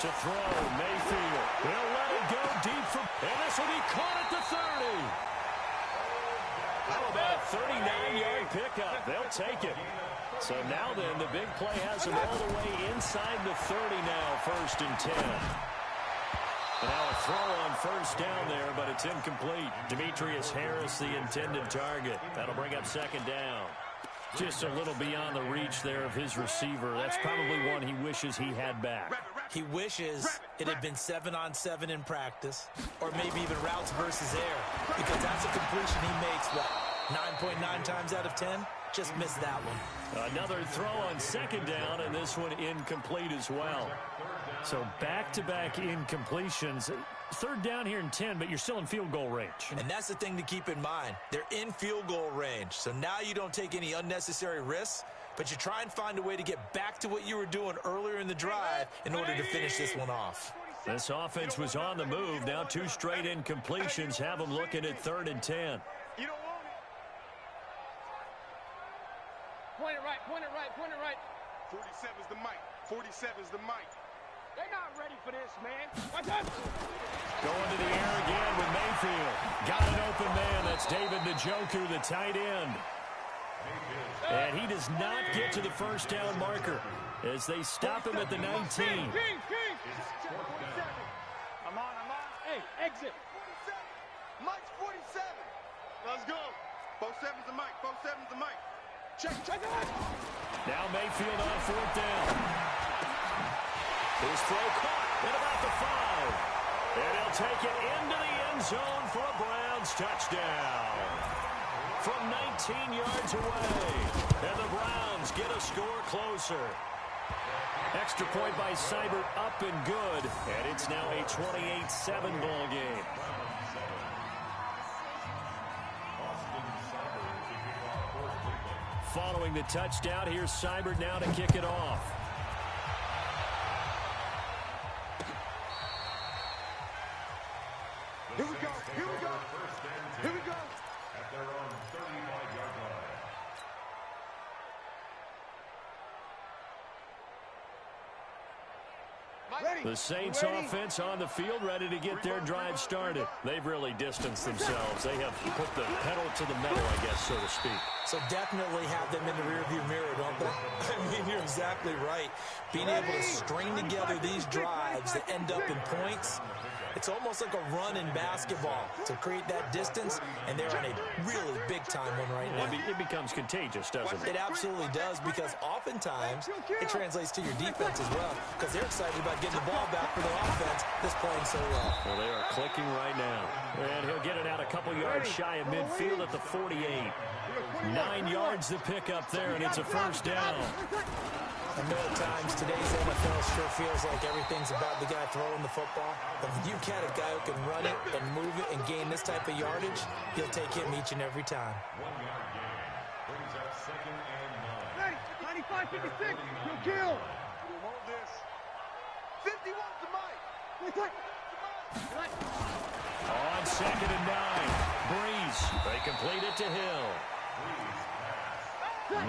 Speaker 4: To throw, Mayfield. He'll let it go deep for, and this will be caught at the 30. How about a 39-yard pickup? They'll take it. So now then, the big play has them all the way inside the 30 now, 1st and 10. And now a throw on 1st down there, but it's incomplete. Demetrius Harris, the intended target. That'll bring up 2nd down. Just a little beyond the reach there of his receiver. That's probably one he wishes he had back.
Speaker 5: He wishes it had been 7-on-7 in practice, or maybe even routes versus air, because that's a completion he makes, what, 9.9 times out of 10? Just missed that one.
Speaker 4: Another throw on 2nd down, and this one incomplete as well. So back-to-back incompletions. 3rd down here in 10, but you're still in field goal range.
Speaker 5: And that's the thing to keep in mind. They're in field goal range, so now you don't take any unnecessary risks, but you try and find a way to get back to what you were doing earlier in the drive in order to finish this one off.
Speaker 4: This offense was on the move. Now 2 straight incompletions have them looking at 3rd and 10.
Speaker 6: You don't want it. Point it right, point it right, point it right. 47's the mic. 47's the mic. They're not ready for this, man. Watch out.
Speaker 4: Going to the air again with Mayfield. Got an open man. That's David Njoku, the tight end. And he does not get to the 1st down marker as they stop him at the 19.
Speaker 6: I'm on. Hey, exit. 47. Mike's 47. Let's go. 47's the mic. 47's the mic. Check it.
Speaker 4: Now Mayfield on 4th down. His throw caught at about the 5. And he'll take it into the end zone for a Browns touchdown. From 19 yards away. And the Browns get a score closer. Extra point by Seibert up and good. And it's now a 28-7 ball game. Following the touchdown, here's Seibert now to kick it off.
Speaker 6: Here we go.
Speaker 8: At their own 35-yard line.
Speaker 4: The Saints offense on the field, ready to get their drive started. They've really distanced themselves. They have put the pedal to the metal, I guess, so to speak.
Speaker 5: So definitely have them in the rearview mirror, don't they? I mean, you're exactly right. Being able to string together these drives that end up in points, it's almost like a run in basketball to create that distance, and they're on a really big-time one right now.
Speaker 4: It becomes contagious, doesn't it?
Speaker 5: It absolutely does, because oftentimes it translates to your defense as well, because they're excited about getting the ball back for their offense that's playing so well.
Speaker 4: Well, they are clicking right now. And he'll get it out a couple yards shy of midfield at the 48. 9 yards to pick up there, and it's a first down.
Speaker 5: I know at times today's NFL sure feels like everything's about the guy throwing the football. But when you've got a guy who can run it and move it and gain this type of yardage, you'll take him each and every time.
Speaker 8: 1 yard gain. Brings up 2nd and 9.
Speaker 6: 95-56. You'll kill. We want this. 51 to Mike.
Speaker 4: On 2nd and 9. Breeze. They complete it to Hill.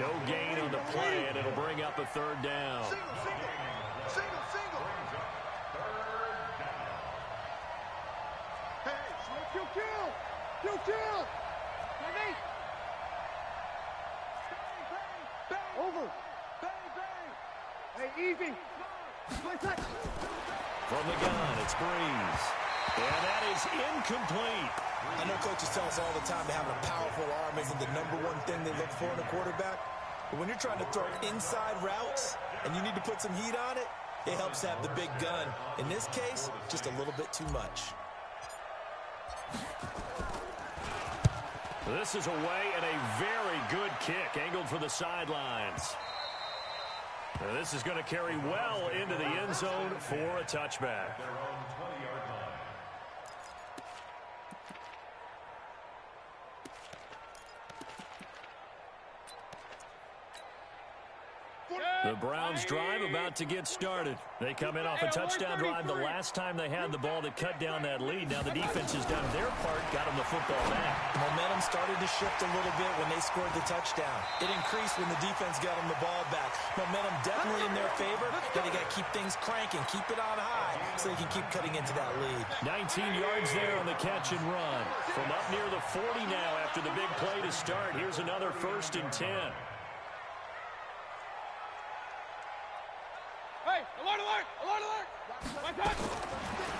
Speaker 4: No gain on the play, and it'll bring up a third down.
Speaker 6: Single. Hey, kill. Over. Hey, easy.
Speaker 4: From the gun, it's Breeze. And that is incomplete.
Speaker 5: I know coaches tell us all the time that having a powerful arm isn't the #1 thing they look for in a quarterback. But when you're trying to throw inside routes and you need to put some heat on it, it helps to have the big gun. In this case, just a little bit too much.
Speaker 4: This is away, and a very good kick angled for the sidelines. Now this is going to carry well into the end zone for a touchback.
Speaker 8: Their own 20-yard line.
Speaker 4: The Browns drive about to get started. They come in off a touchdown drive the last time they had the ball that cut down that lead. Now the defense has done their part, got them the football back.
Speaker 5: Momentum started to shift a little bit when they scored the touchdown. It increased when the defense got them the ball back. Momentum definitely in their favor. Now they got to keep things cranking, keep it on high so they can keep cutting into that lead.
Speaker 4: 19 yards there on the catch and run. From up near the 40 now after the big play to start. Here's another 1st and 10.
Speaker 6: Hey, alert!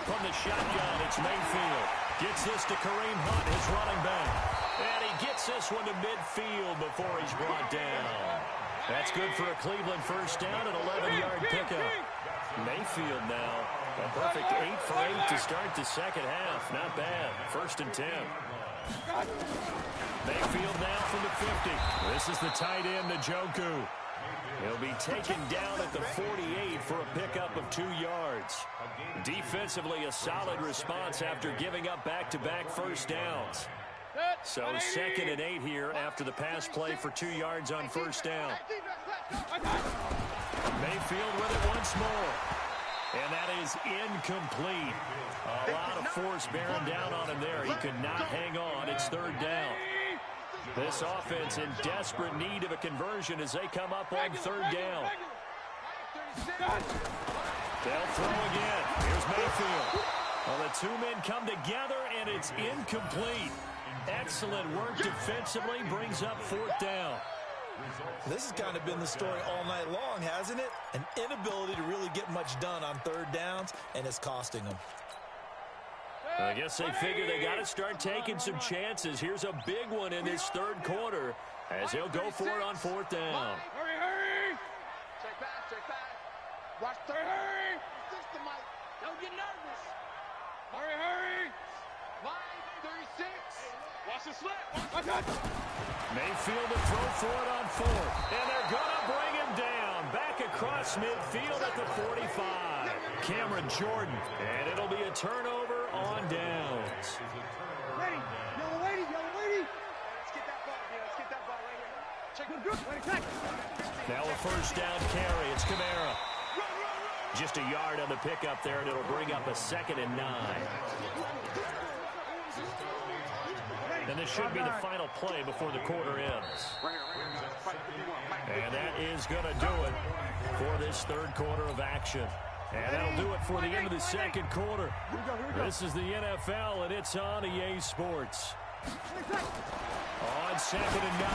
Speaker 4: From the shotgun, it's Mayfield. Gets this to Kareem Hunt, his running back. And he gets this one to midfield before he's brought down. That's good for a Cleveland first down, an 11-yard pickup. Mayfield now, a perfect 8 for 8 to start the second half. Not bad. 1st and 10. Mayfield now from the 50. This is the tight end, Njoku. He'll be taken down at the 48 for a pickup of 2 yards. Defensively, a solid response after giving up back-to-back first downs. So 2nd and 8 here after the pass play for 2 yards on first down. Mayfield with it once more. And that is incomplete. A lot of force bearing down on him there. He could not hang on. It's 3rd down. This offense in desperate need of a conversion as they come up on 3rd down. They'll throw again. Here's Mayfield. Well, the two men come together, and it's incomplete. Excellent work defensively, brings up 4th down.
Speaker 5: This has kind of been the story all night long, hasn't it? An inability to really get much done on 3rd downs, and it's costing them.
Speaker 4: I guess they figure they got to start taking some chances. Here's a big one in this 3rd quarter as they'll go for it on 4th down.
Speaker 6: Hurry! Check back. Watch the hurry! System, Mike. Don't get nervous. Hurry! Line 36. Watch the slip.
Speaker 4: Mayfield to throw for it on 4th. And they're going to bring him down. Back across midfield at the 45. Cameron Jordan. And it'll be a turnover on downs.
Speaker 6: Ready. Yellow lady. Let's get that ball right here. Check good.
Speaker 4: Now a first down carry. It's Kamara. Just a yard on the pickup there, and it'll bring up a 2nd and 9. And this should be the final play before the quarter ends. And that is going to do it for this 3rd quarter of action. And that'll do it for the end of the second quarter. This is the NFL, and it's on EA Sports. On 2nd and 9,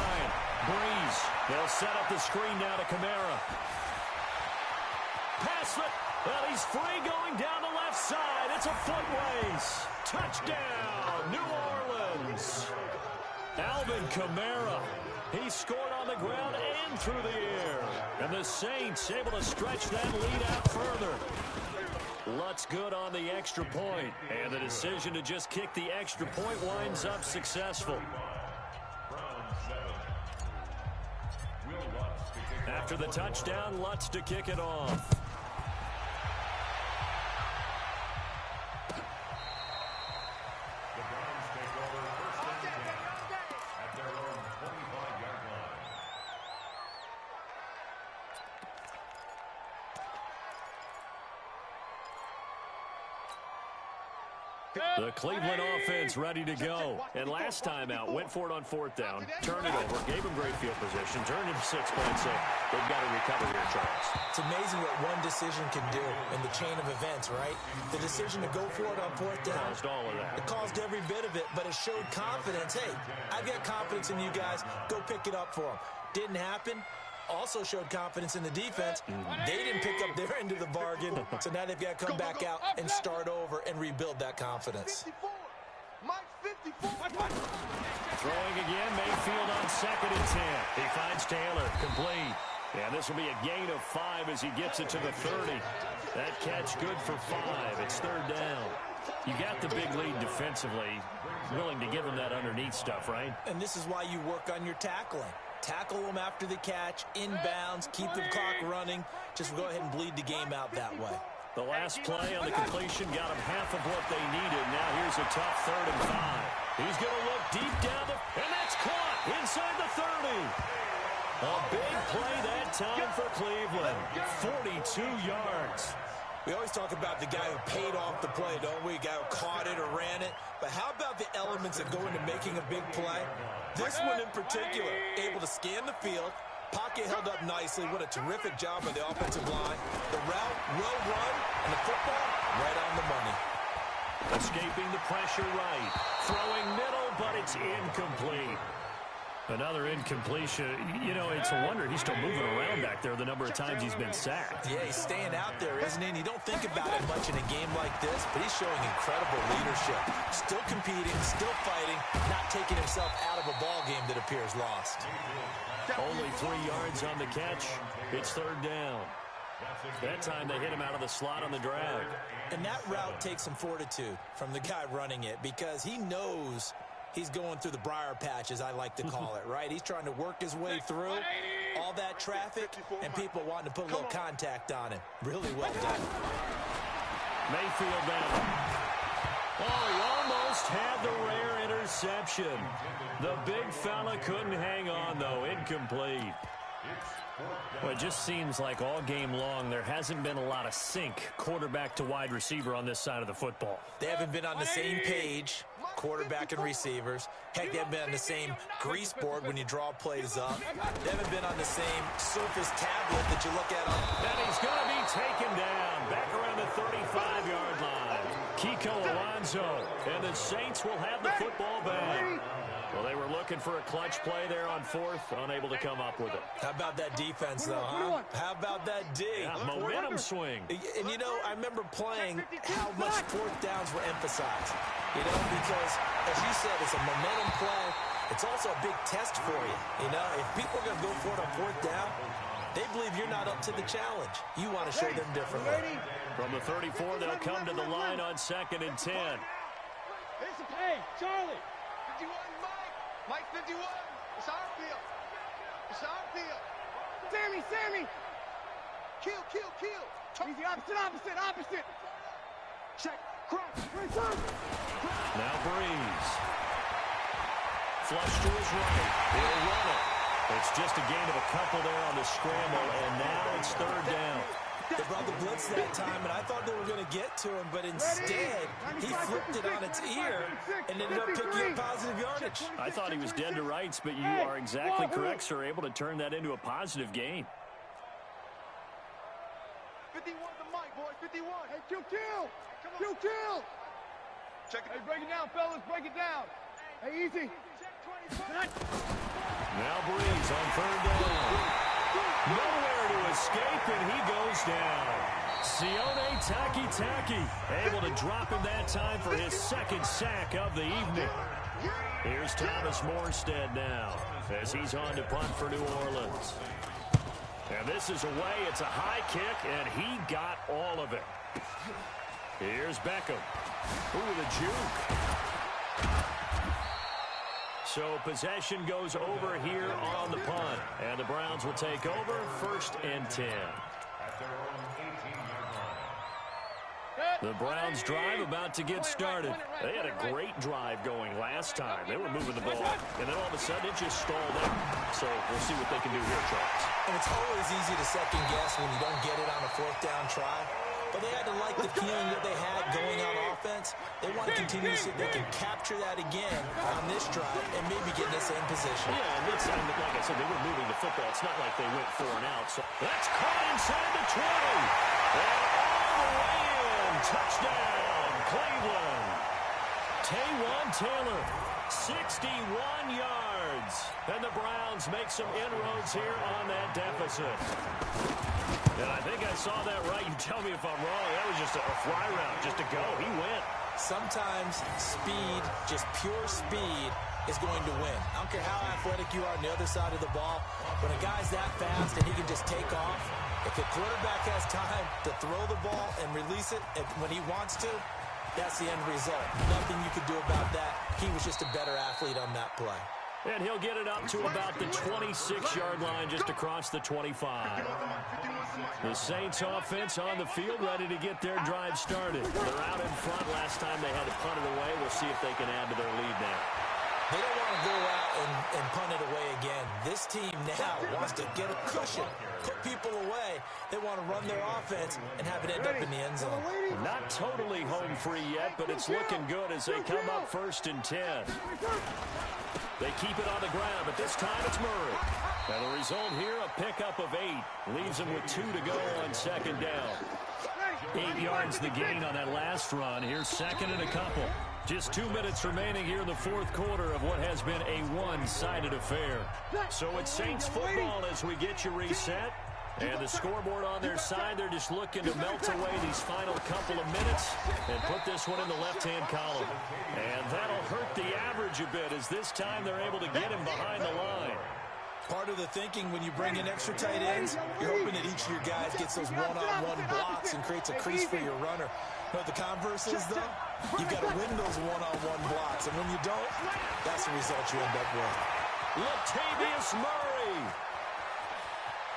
Speaker 4: Breeze. They'll set up the screen now to Kamara. Pass it. Well, he's free going down the left side. It's a foot race. Touchdown, New Orleans. Alvin Kamara. He scored on the ground and through the air. And the Saints able to stretch that lead out further. Lutz good on the extra point. And the decision to just kick the extra point winds up successful. After the touchdown, Lutz to kick it off. The Cleveland offense ready to go. And last time out, went for it on 4th down, turned it over, gave him great field position, turned it to 6 points. So they've got to recover here, Charles.
Speaker 5: It's amazing what one decision can do in the chain of events, right? The decision to go for it on 4th down.
Speaker 4: Caused all of that.
Speaker 5: It caused every bit of it, but it showed confidence. Hey, I've got confidence in you guys. Go pick it up for them. Didn't happen. Also showed confidence in the defense. They didn't pick up their end of the bargain, so now they've got to come back out and start over and rebuild that confidence.
Speaker 4: Throwing again, Mayfield on 2nd and 10. He finds Taylor, complete. And this will be a gain of 5 as he gets it to the 30. That catch good for 5. It's 3rd down. You got the big lead defensively, willing to give him that underneath stuff, right?
Speaker 5: And this is why you work on your tackling. Tackle them after the catch, inbounds, keep the clock running. Just go ahead and bleed the game out that way.
Speaker 4: The last play on the completion got them half of what they needed. Now here's a tough 3rd and 5. He's going to look deep down and that's caught inside the 30. A big play that time for Cleveland. 42 yards.
Speaker 5: We always talk about the guy who paid off the play, don't we? A guy who caught it or ran it. But how about the elements that go into making a big play? This one in particular, able to scan the field, pocket held up nicely. What a terrific job by the offensive line. The route, well run, and the football right on the money.
Speaker 4: Escaping the pressure right. Throwing middle, but it's incomplete. Another incompletion. You know, it's a wonder he's still moving around back there the number of times he's been sacked.
Speaker 5: Yeah, he's staying out there, isn't he? And you don't think about it much in a game like this, but he's showing incredible leadership. Still competing, still fighting, not taking himself out of a ball game that appears lost.
Speaker 4: Only 3 yards on the catch. It's 3rd down. That time they hit him out of the slot on the drag.
Speaker 5: And that route takes some fortitude from the guy running it because he knows he's going through the briar patch, as I like to call it, right? He's trying to work his way through all that traffic and people wanting to put a little contact on him. Really well done.
Speaker 4: Mayfield down. Oh, he almost had the rare interception. The big fella couldn't hang on, though. Incomplete. Well, it just seems like all game long there hasn't been a lot of sync quarterback to wide receiver on this side of the football.
Speaker 5: They haven't been on the same page, quarterback and receivers. Heck, they haven't been on the same grease board when you draw plays up. They haven't been on the same surface tablet that you look at on.
Speaker 4: And he's going to be taken down back around the 35-yard line. Kiko Alonso, and the Saints will have the football back. Well, they were looking for a clutch play there on 4th, unable to come up with it.
Speaker 5: How about that defense, though, huh? How about that D?
Speaker 4: Yeah, momentum swing.
Speaker 5: And, you know, I remember playing how much 4th downs were emphasized. You know, because, as you said, it's a momentum play. It's also a big test for you. You know, if people are going to go for it on 4th down, they believe you're not up to the challenge. You want to show them differently.
Speaker 4: From the 34, they'll come to the line on 2nd and 10.
Speaker 6: Hey, Charlie. 51, Mike 51. It's our field. It's our field. Sammy. Kill. Easy, opposite. Check. Cross.
Speaker 4: Now Breeze. Flush to his right. He'll run it. It's just a gain of a couple there on the scramble, and now it's 3rd down.
Speaker 5: They brought the blitz that time, and I thought they were going to get to him, but instead, he flipped it on its ear and ended up picking up positive yardage.
Speaker 4: I thought he was dead to rights, but you are exactly correct, sir. Able to turn that into a positive gain.
Speaker 6: 51 the mic, boys. 51. Hey, kill. Kill. Check it. Hey, break it down, fellas. Break it down. Hey, easy.
Speaker 4: Now Breeze on third down. Nowhere to escape, and he goes down. Sione Taki able to drop him that time for his second sack of the evening. Here's Thomas Morstead now as he's on to punt for New Orleans. And this is away. It's a high kick, and he got all of it. Here's Beckham. Ooh, the juke. So possession goes over here on the punt. And the Browns will take over 1st and 10. The Browns drive about to get started. They had a great drive going last time. They were moving the ball, and then all of a sudden it just stalled out. So we'll see what they can do here, Charles.
Speaker 5: And it's always easy to second guess when you don't get it on a 4th down try. But they had to like the feeling that they had going on offense. They want to continue to see if they can capture that again on this drive and maybe get in the same position.
Speaker 4: Yeah, and this time, like I said, they were moving the football. It's not like they went 4 and out. So that's caught inside the 20. And all the way in. Touchdown, Cleveland. Taywan Taylor, 61 yards. And the Browns make some inroads here on that deficit. And I think I saw that right. You tell me if I'm wrong. That was just a fly route, just to go. He went.
Speaker 5: Sometimes speed, just pure speed, is going to win. I don't care how athletic you are on the other side of the ball. When a guy's that fast and he can just take off, if the quarterback has time to throw the ball and release it when he wants to, that's the end result. Nothing you could do about that. He was just a better athlete on that play.
Speaker 4: And he'll get it up to about the 26-yard line, just across the 25. The Saints offense on the field, ready to get their drive started. They're out in front. Last time they had to punt it away. We'll see if they can add to their lead now.
Speaker 5: They don't want to go out and punt it away again. This team now wants to get a cushion, put people away. They want to run their offense and have it end up in the end zone.
Speaker 4: Not totally home free yet, but it's looking good as they come up 1st and 10. They keep it on the ground, but this time it's Murray. And the result here, a pickup of 8. Leaves him with 2 to go on 2nd down. 8 yards the gain on that last run. Here's 2nd and a couple. Just 2 minutes remaining here in the 4th quarter of what has been a one-sided affair. So it's Saints football as we get you reset. And the scoreboard on their side, they're just looking to melt away these final couple of minutes and put this one in the left-hand column. And that'll hurt the average a bit as this time they're able to get him behind the line.
Speaker 5: Part of the thinking when you bring in extra tight ends, you're hoping that each of your guys gets those one-on-one blocks and creates a crease for your runner. But the converse is, though, you've got to win those one-on-one blocks. And when you don't, that's the result you end up with.
Speaker 4: Latavius Murray.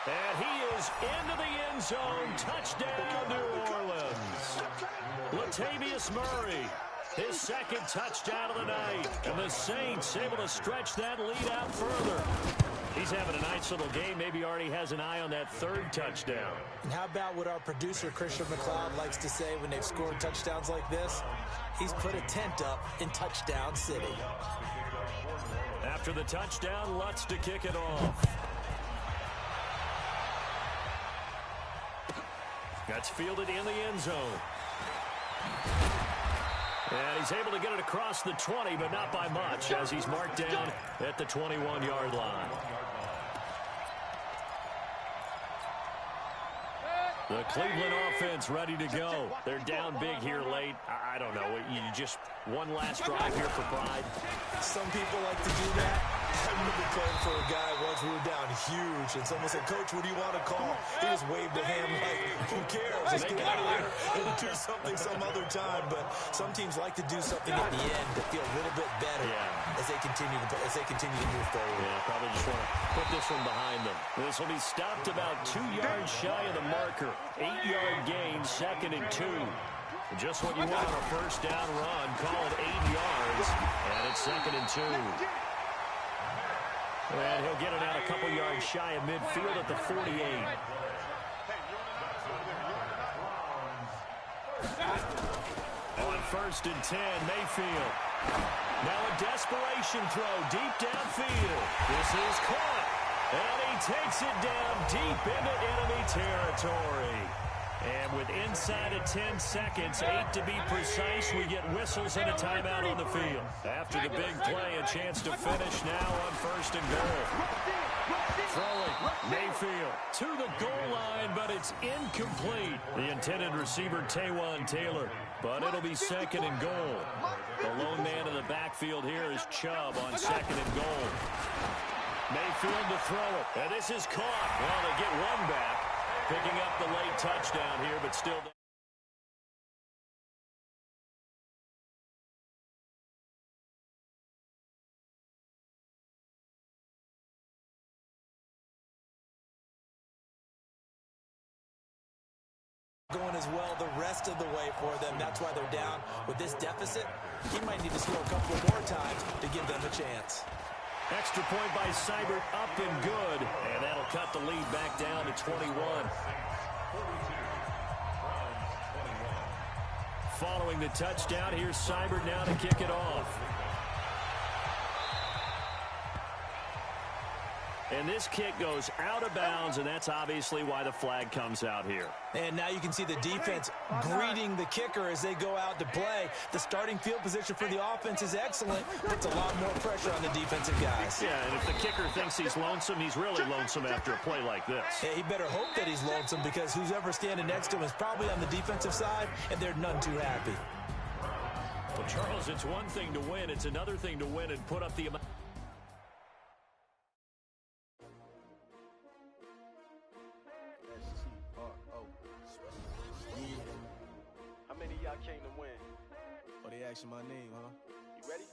Speaker 4: And he is into the end zone. Touchdown, New Orleans. Latavius Murray, his 2nd touchdown of the night. And the Saints able to stretch that lead out further. He's having a nice little game. Maybe already has an eye on that 3rd touchdown.
Speaker 5: And how about what our producer, Christian McLeod, likes to say when they've scored touchdowns like this? He's put a tent up in Touchdown City.
Speaker 4: After the touchdown, Lutz to kick it off. That's fielded in the end zone. And he's able to get it across the 20, but not by much, as he's marked down at the 21-yard line. The Cleveland offense ready to go. They're down big here late. I don't know. You just one last drive here for pride.
Speaker 5: Some people like to do that. I remember playing for a guy once. We were down huge, and someone said, "Coach, what do you want to call?" He just waved a hand like, "Who cares? Let's get out of here and do something some other time." But some teams like to do something at the end to feel a little bit better as they continue to move forward.
Speaker 4: Yeah, probably just want to put this one behind them. This will be stopped about 2 yards shy of the marker. 8-yard gain, 2nd and 2. Just what you want on a 1st down run. Call it 8 yards, and it's 2nd and 2. And he'll get it out a couple yards shy of midfield at the 48. On 1st and 10, Mayfield. Now a desperation throw deep downfield. This is caught. And he takes it down deep into enemy territory. And with inside of 10 seconds, 8 to be precise, we get whistles and a timeout on the field. After the big play, a chance to finish now on 1st and goal. Throwing, Mayfield to the goal line, but it's incomplete. The intended receiver, Taywan Taylor, but it'll be 2nd and goal. The lone man in the backfield here is Chubb on 2nd and goal. Mayfield to throw it, and this is caught. Well, they get one back, picking up the late touchdown here, but still...
Speaker 5: going as well the rest of the way for them. That's why they're down with this deficit. He might need to score a couple more times to give them a chance.
Speaker 4: Extra point by Seibert, up and good, and that'll cut the lead back down to 21. Following the touchdown, here's Seibert now to kick it off. And this kick goes out of bounds, and that's obviously why the flag comes out here.
Speaker 5: And now you can see the defense greeting the kicker as they go out to play. The starting field position for the offense is excellent. Puts a lot more pressure on the defensive guys.
Speaker 4: Yeah, and if the kicker thinks he's lonesome, he's really lonesome after a play like this.
Speaker 5: Yeah, he better hope that he's lonesome because who's ever standing next to him is probably on the defensive side, and they're none too happy.
Speaker 4: Well, Charles, it's one thing to win. It's another thing to win and put up the amount.
Speaker 6: How many of y'all came to win? Oh, they asking my name, huh? You ready?